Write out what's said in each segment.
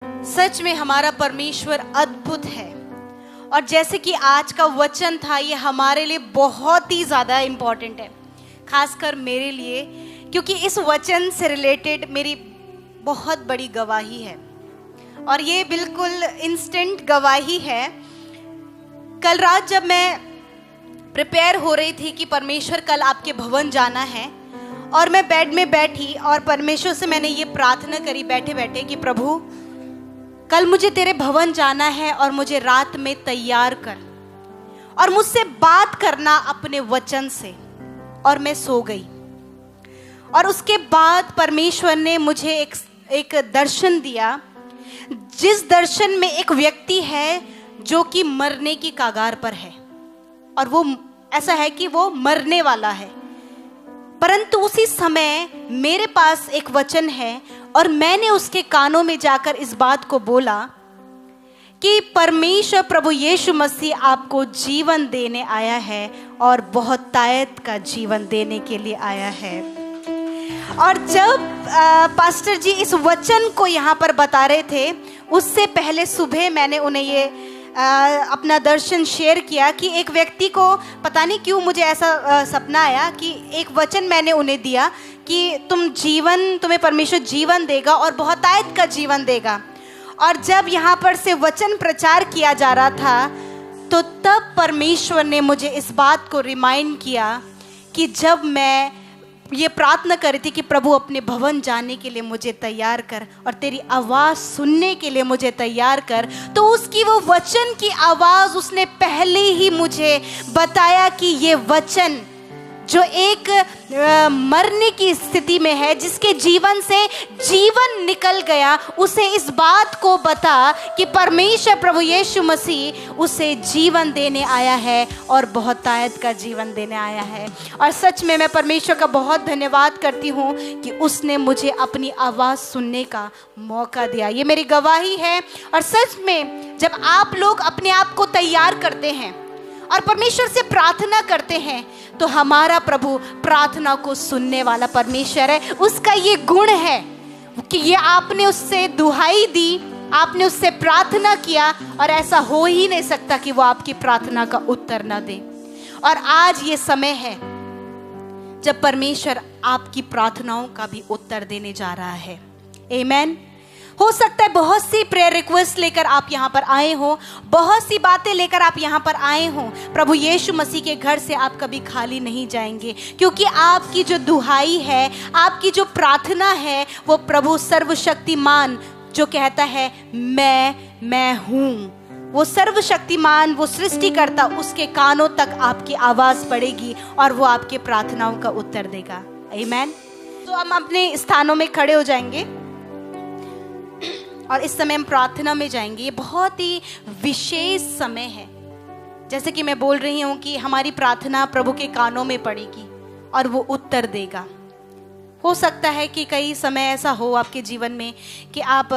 सच में हमारा परमेश्वर अद्भुत है। और जैसे कि आज का वचन था, ये हमारे लिए बहुत ही ज़्यादा इम्पॉर्टेंट है, खासकर मेरे लिए, क्योंकि इस वचन से रिलेटेड मेरी बहुत बड़ी गवाही है। और ये बिल्कुल इंस्टेंट गवाही है। कल रात जब मैं प्रिपेयर हो रही थी कि परमेश्वर कल आपके भवन जाना है, और मैं बेड में बैठी और परमेश्वर से मैंने ये प्रार्थना करी बैठे बैठे कि प्रभु कल मुझे तेरे भवन जाना है और मुझे रात में तैयार कर और मुझसे बात करना अपने वचन से। और मैं सो गई। और उसके बाद परमेश्वर ने मुझे एक दर्शन दिया, जिस दर्शन में एक व्यक्ति है जो कि मरने की कगार पर है, और वो ऐसा है कि वो मरने वाला है। परंतु उसी समय मेरे पास एक वचन है और मैंने उसके कानों में जाकर इस बात को बोला कि परमेश्वर प्रभु यीशु मसीह आपको जीवन देने आया है और बहुत तायत का जीवन देने के लिए आया है। और जब पास्टर जी इस वचन को यहाँ पर बता रहे थे, उससे पहले सुबह मैंने उन्हें ये अपना दर्शन शेयर किया कि एक व्यक्ति को पता नहीं क्यों मुझे ऐसा सपना आया कि एक वचन मैंने उन्हें दिया कि तुम्हें परमेश्वर जीवन देगा और बहुतायत का जीवन देगा। और जब यहाँ पर से वचन प्रचार किया जा रहा था, तो तब परमेश्वर ने मुझे इस बात को रिमाइंड किया कि जब मैं ये प्रार्थना कर रही थी कि प्रभु अपने भवन जाने के लिए मुझे तैयार कर और तेरी आवाज़ सुनने के लिए मुझे तैयार कर, तो उसकी वो वचन की आवाज़ उसने पहले ही मुझे बताया कि ये वचन जो एक मरने की स्थिति में है, जिसके जीवन से जीवन निकल गया, उसे इस बात को बता कि परमेश्वर प्रभु यीशु मसीह उसे जीवन देने आया है और बहुतायत का जीवन देने आया है। और सच में मैं परमेश्वर का बहुत धन्यवाद करती हूँ कि उसने मुझे अपनी आवाज़ सुनने का मौका दिया। ये मेरी गवाही है। और सच में जब आप लोग अपने आप को तैयार करते हैं और परमेश्वर से प्रार्थना करते हैं, तो हमारा प्रभु प्रार्थना को सुनने वाला परमेश्वर है। उसका ये गुण है कि ये आपने उससे दुहाई दी, आपने उससे प्रार्थना किया, और ऐसा हो ही नहीं सकता कि वो आपकी प्रार्थना का उत्तर ना दे। और आज ये समय है जब परमेश्वर आपकी प्रार्थनाओं का भी उत्तर देने जा रहा है। आमीन। हो सकता है बहुत सी प्रेयर रिक्वेस्ट लेकर आप यहाँ पर आए हो, बहुत सी बातें लेकर आप यहाँ पर आए हो। प्रभु यीशु मसीह के घर से आप कभी खाली नहीं जाएंगे, क्योंकि आपकी जो दुहाई है, आपकी जो प्रार्थना है, वो प्रभु सर्वशक्तिमान जो कहता है मैं हूँ, वो सर्वशक्तिमान, वो सृष्टिकर्ता, उसके कानों तक आपकी आवाज़ पड़ेगी और वो आपके प्रार्थनाओं का उत्तर देगा। आमीन। तो हम अपने स्थानों में खड़े हो जाएंगे और इस समय हम प्रार्थना में जाएंगे। ये बहुत ही विशेष समय है। जैसे कि मैं बोल रही हूँ कि हमारी प्रार्थना प्रभु के कानों में पड़ेगी और वो उत्तर देगा। हो सकता है कि कई समय ऐसा हो आपके जीवन में कि आप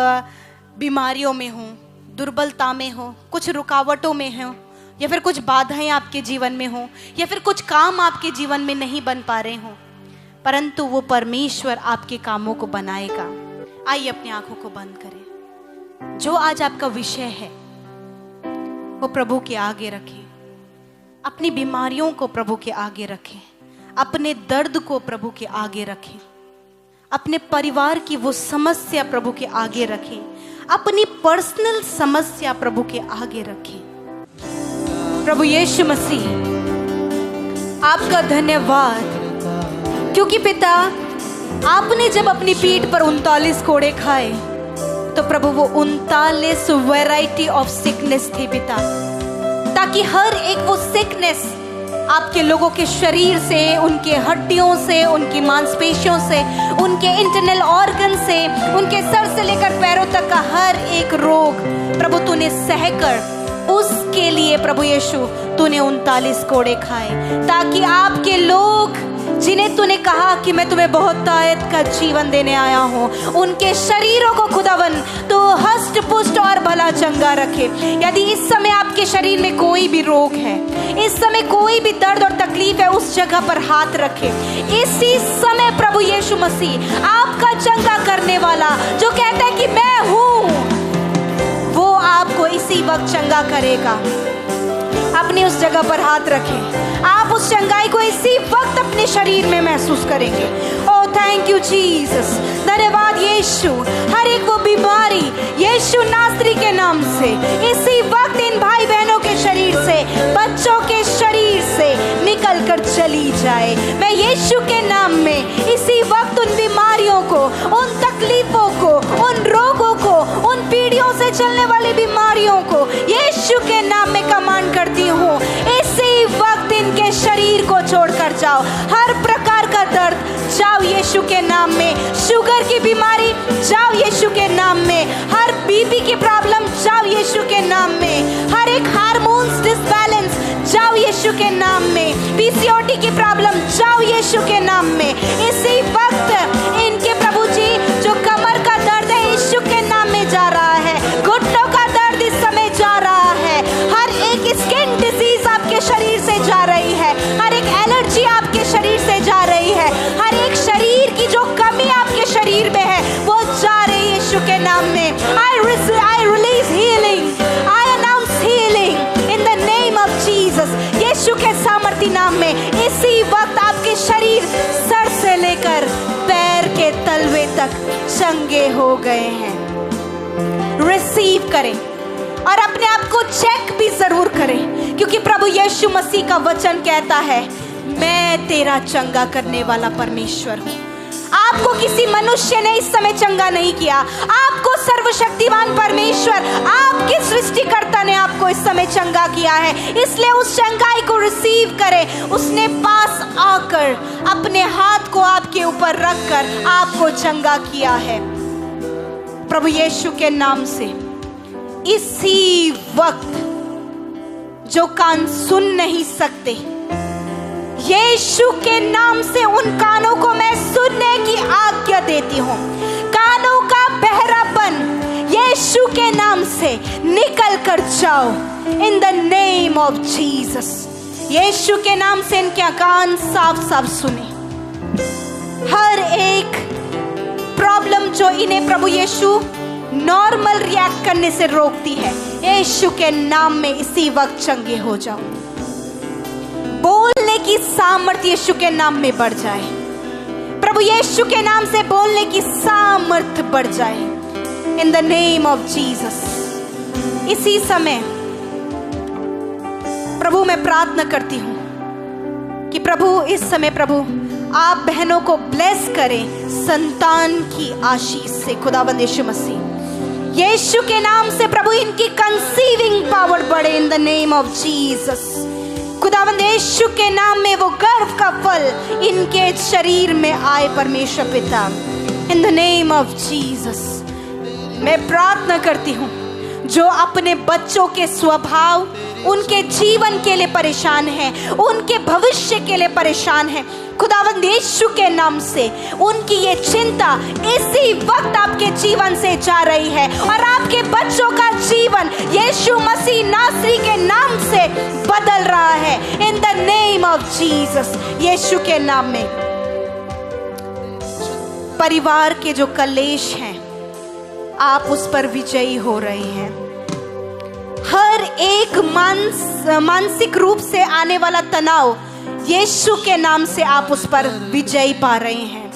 बीमारियों में हो, दुर्बलता में हो, कुछ रुकावटों में हो, या फिर कुछ बाधाएं आपके जीवन में हो, या फिर कुछ काम आपके जीवन में नहीं बन पा रहे हो, परंतु वो परमेश्वर आपके कामों को बनाएगा। आइए अपनी आंखों को बंद करें। जो आज आपका विषय है वो प्रभु के आगे रखें, अपनी बीमारियों को प्रभु के आगे रखें, अपने दर्द को प्रभु के आगे रखें, अपने परिवार की वो समस्या प्रभु के आगे रखें, अपनी पर्सनल समस्या प्रभु के आगे रखें। प्रभु यीशु मसीह आपका धन्यवाद, क्योंकि पिता आपने जब अपनी पीठ पर 39 कोड़े खाए, तो प्रभु वो 39 वैरायटी ऑफ सिकनेस थी पिता, ताकि हर एक वो सिकनेस आपके लोगों के शरीर से, उनके हड्डियों से, उनकी मांसपेशियों से, उनके इंटरनल ऑर्गन से, उनके सर से लेकर पैरों तक का हर एक रोग प्रभु तूने सहकर, उसके लिए प्रभु यीशु तूने 39 कोड़े खाए, ताकि आपके लोग जिन्हें तूने कहा कि मैं तुम्हें बहुतायत का जीवन देने आया हूँ, उनके शरीरों को खुदावन तो हष्ट पुष्ट और भला चंगा रखे। यदि इस समय आपके शरीर में कोई भी रोग है, इस समय कोई भी दर्द और तकलीफ है, उस जगह पर हाथ रखे। इसी समय प्रभु यीशु मसीह आपका चंगा करने वाला, जो कहता है कि मैं हूँ, वक्त चंगा करेगा। अपनी उस जगह पर हाथ रखें, आप उस चंगाई को इसी वक्त अपने शरीर में महसूस करेंगे। ओह थैंक यू जीसस, धन्यवाद यीशु। हर एक वो बीमारी यीशु नासरी के नाम से इसी वक्त इन भाई बहनों के शरीर से, बच्चों के शरीर से निकल कर चली जाए। मैं यीशु के नाम में इसी वक्त उन बीमारियों को, उन तकलीफों को, उन रोगों को, उन पीढ़ियों से चलने वाली बीमारियों को यीशु के नाम में कमांड करती हूँ। इसी वक्त इनके शरीर को छोड़कर जाओ। हर प्रकार का दर्द जाओ यीशु के नाम में। शुगर की बीमारी जाओ यीशु के नाम में। हर बीपी की प्रॉब्लम जाओ यीशु के नाम में। हर एक हार्मोन्स डिसबैलेंस जाओ यीशु के नाम में। पीसीओडी की प्रॉब्लम जाओ यीशु के नाम में। इसी वक्त इनके प्रभु जी जो कमर का दर्द है यीशु के नाम में जा रहा है। घुटनों का दर्द इस समय जा रहा है। हर एक स्किन डिजीज आपके शरीर से जा रही है। हर एक एलर्जी आपके शरीर से जा रही है। हर एक शरीर की जो कमी आपके शरीर में है वो जा रही है यीशु के नाम में। I release healing. I announce healing in the name of Jesus. यीशु के सामर्थी नाम में इसी वक्त आपके शरीर सर से लेकर पैर के तलवे तक चंगे हो गए हैं। रिसीव करें और अपने आप को चेक भी जरूर करें, क्योंकि प्रभु यीशु मसीह का वचन कहता है मैं तेरा चंगा करने वाला परमेश्वर हूँ। आपको किसी मनुष्य ने इस समय चंगा नहीं किया, आपको सर्वशक्तिमान परमेश्वर, आपके सृष्टिकर्ता ने आपको इस समय चंगा किया है। इसलिए उस चंगाई को रिसीव करें। उसने पास आकर अपने हाथ को आपके ऊपर रखकर आपको चंगा किया है। प्रभु यीशु के नाम से इसी वक्त जो कान सुन नहीं सकते, यीशु के नाम से उन कानों को मैं सुनने की आज्ञा देती हूँ। कानों का बहरापन यीशु के नाम से निकल कर जाओ in the name of Jesus. Yeshu के नाम से इनके कान साफ साफ सुने। हर एक प्रॉब्लम जो इन्हें प्रभु यीशु नॉर्मल रिएक्ट करने से रोकती है, यीशु के नाम में इसी वक्त चंगे हो जाओ। बोलने की सामर्थ्य यीशु के नाम में बढ़ जाए। प्रभु यीशु के नाम से बोलने की सामर्थ्य बढ़ जाए इन द नेम ऑफ जीसस। इसी समय प्रभु मैं प्रार्थना करती हूं कि प्रभु इस समय प्रभु आप बहनों को ब्लेस करें संतान की आशीष से। खुदावंद यीशु मसीह यीशु के नाम से प्रभु इनकी कंसीविंग पावर बढ़े इन द नेम ऑफ जीसस। खुदावंद यीशु के नाम में वो गर्व का फल इनके शरीर में आए परमेश्वर पिता इन द नेम ऑफ जीसस। मैं प्रार्थना करती हूँ जो अपने बच्चों के स्वभाव, उनके जीवन के लिए परेशान है, उनके भविष्य के लिए परेशान है, खुदावंद यीशु के नाम से उनकी ये चिंता इसी वक्त आपके जीवन से जा रही है और आपके बच्चों का जीवन यीशु मसीह नासरी के नाम से बदल रहा है in the name of Jesus. Yeshu के नाम में परिवार के जो कलेश हैं आप उस पर विजयी हो रहे हैं। हर एक मानसिक रूप से आने वाला तनाव यीशु के नाम से आप उस पर विजय पा रहे हैं।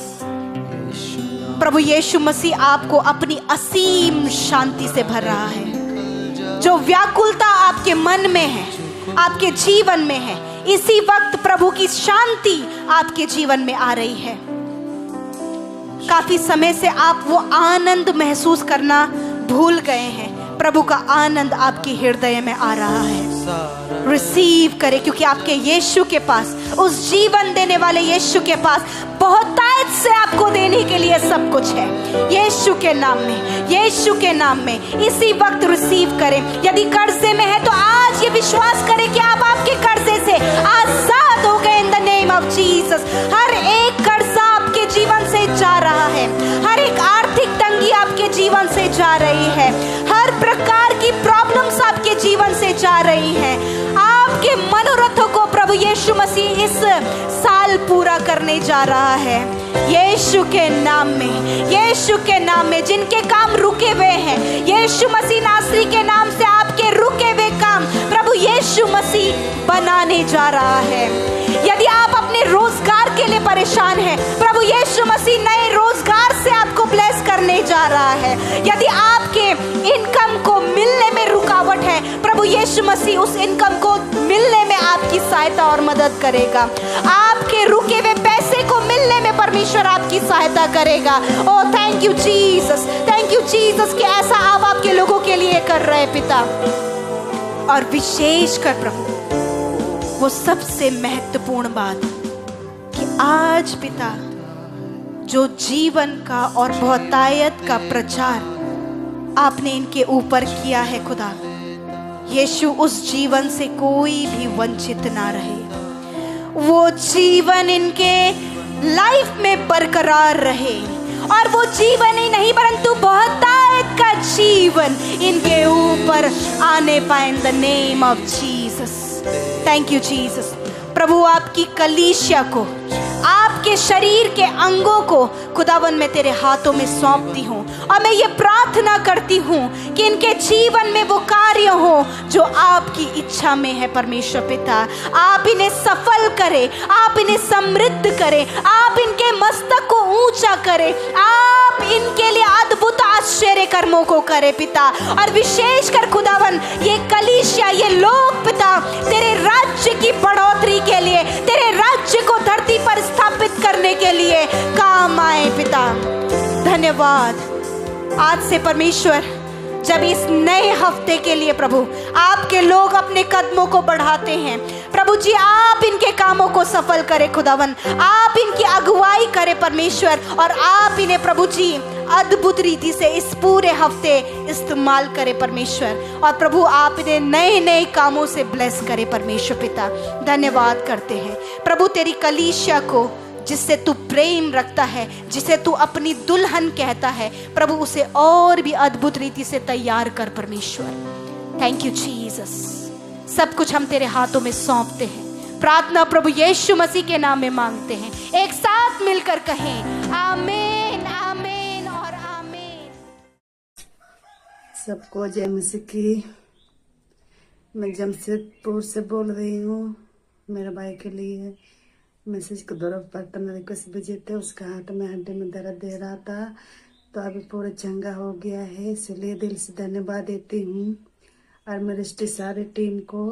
प्रभु यीशु मसीह आपको अपनी असीम शांति से भर रहा है। जो व्याकुलता आपके मन में है, आपके जीवन में है, इसी वक्त प्रभु की शांति आपके जीवन में आ रही है। काफी समय से आप वो आनंद महसूस करना भूल गए हैं। प्रभु का आनंद आपके हृदय में आ रहा है। रिसीव करें, क्योंकि आपके यीशु के पास, उस जीवन देने वाले यीशु के पास बहुतायत से आपको देने के लिए सब कुछ है। यीशु के नाम में, यीशु के नाम में इसी वक्त रिसीव करें। यदि कर्जे में है तो आज ये विश्वास करें कि आप आपके कर्जे से आजाद हो गए in the name of Jesus. हर एक कर्जा आपके जीवन से जा रहा है। हर एक आर्थिक तंगी आपके जीवन से जा रही है। हर प्रकार की प्रॉब्लम्स आपके जीवन से जा रही हैं। आपके मनोरथों को प्रभु यीशु मसीह इस साल पूरा करने जा रहा है। यीशु के नाम में, यीशु के नाम में जिनके काम रुके हुए हैं, यीशु मसीह नासरी के नाम से आपके रुके मसीह बनाने जा रहा है। यदि आप अपने रोजगार के लिए परेशान हैं, प्रभु यीशु मसीह नए रोजगार से आपको ब्लेस करने जा रहा है। यदि आपके इनकम को मिलने में रुकावट है, प्रभु यीशु मसीह उस इनकम को मिलने में आपकी सहायता और मदद करेगा। आपके रुके हुए पैसे को मिलने में परमेश्वर आपकी सहायता करेगा। Oh thank you Jesus, thank you Jesus कि ऐसा आप आपके लोगों के लिए कर रहे हैं पिता। और विशेष कर प्रभु वो सबसे महत्वपूर्ण बात कि आज पिता जो जीवन का और बहुतायत का प्रचार आपने इनके ऊपर किया है खुदा, यीशु उस जीवन से कोई भी वंचित ना रहे। वो जीवन इनके लाइफ में बरकरार रहे और वो जीवन ही नहीं परंतु बहुतायत का जीवन इनके ऊपर आने पाए in the name of Jesus. Thank you Jesus. प्रभु आपकी कलीसिया को, आपके शरीर के अंगों को खुदावन मैं तेरे हाथों में सौंपती हूँ और मैं ये प्रार्थना करती हूँ कि इनके जीवन में वो कार्य हो जो आपकी इच्छा में है परमेश्वर पिता। आप इन्हें सफल करें, आप इन्हें समृद्ध करें, आप इनके मस्तक को ऊंचा करें, आप इनके लिए अद्भुत आश्चर्य कर्मों को करें पिता। और विशेष कर खुदावन ये कलीसिया, ये लोग पिता तेरे राज्य की बढ़ोतरी के लिए, तेरे राज्य को धरती पर स्थापित करने के लिए काम आए पिता। धन्यवाद। आज से परमेश्वर जब इस नए हफ्ते के लिए प्रभु आपके लोग अपने कदमों को बढ़ाते हैं, प्रभु जी आप इनके कामों को सफल करें खुदावन, आप इनकी अगुवाई करें परमेश्वर और आप इन्हें प्रभु जी अद्भुत रीति से इस पूरे हफ्ते इस्तेमाल करें परमेश्वर। और प्रभु आप इन्हें नए नए कामों से ब्लेस करें परमेश्वर पिता। धन्यवाद करते हैं प्रभु तेरी कलीसिया को जिससे तू प्रेम रखता है, जिसे तू अपनी दुल्हन कहता है, प्रभु उसे और भी अद्भुत रीति से तैयार कर परमेश्वर। Thank you Jesus. सब कुछ हम तेरे हाथों में सौंपते हैं। प्रार्थना प्रभु यीशु मसीह के नाम में मांगते हैं। एक साथ मिलकर कहें आमीन, आमीन और आमीन। सबको जय मसीह की। मैं जमशेदपुर से बोल रही हूँ। मेरे भाई के लिए मैसेज के दौरान बर्तन रिक्वेस्ट भेजे थे, उसका हाथ में हड्डी में दर्द दे रहा था, तो अभी पूरा चंगा हो गया है, इसलिए दिल से धन्यवाद देती हूँ और मेरे सारी टीम को।